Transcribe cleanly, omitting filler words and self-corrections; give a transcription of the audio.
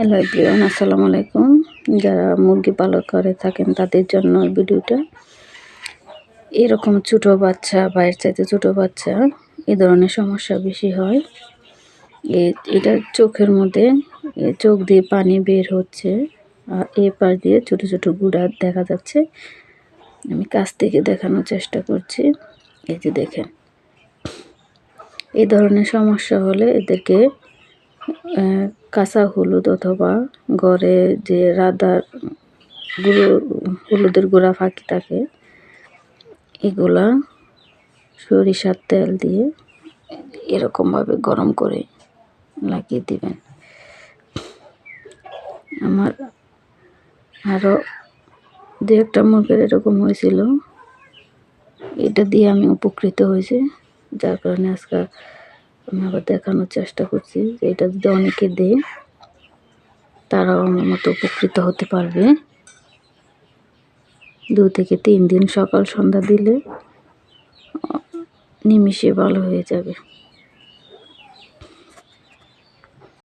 Hello everyone, আসসালামু আলাইকুম। যারা মুরগি পালন করে থাকেন তাদের জন্য এই ভিডিওটা। এরকম ছোট বাচ্চা বা এর চাইতে ছোট বাচ্চা এই ধরনের সমস্যা বেশি হয়। এটা চোখের মধ্যে চোখ দিয়ে পানি বের হচ্ছে, আর এ পাশ দিয়ে ছোট ছোট গুঁড়া দেখা যাচ্ছে। আমি কাছ থেকে দেখানোর চেষ্টা করছি। এই যে দেখেন, এই ধরনের সমস্যা হলে এদেরকে কাঁচা হলুদ অথবা ঘরে যে রাঁধার গুঁড়ো, হলুদের গুঁড়া ফাঁকি থাকে, এগুলা সরিষার তেল দিয়ে এরকমভাবে গরম করে লাগিয়ে দিবেন। আমার আরও দু একটা মুরগির এরকম হয়েছিল, এটা দিয়ে আমি উপকৃত হয়েছি, যার কারণে আজকে আমি আবার দেখানোর চেষ্টা করছি যে এটা যদি অনেকে দেয় তারাও আমার মতো উপকৃত হতে পারবে। 2 থেকে 3 দিন সকাল সন্ধ্যা দিলে নিমিষে ভালো হয়ে যাবে।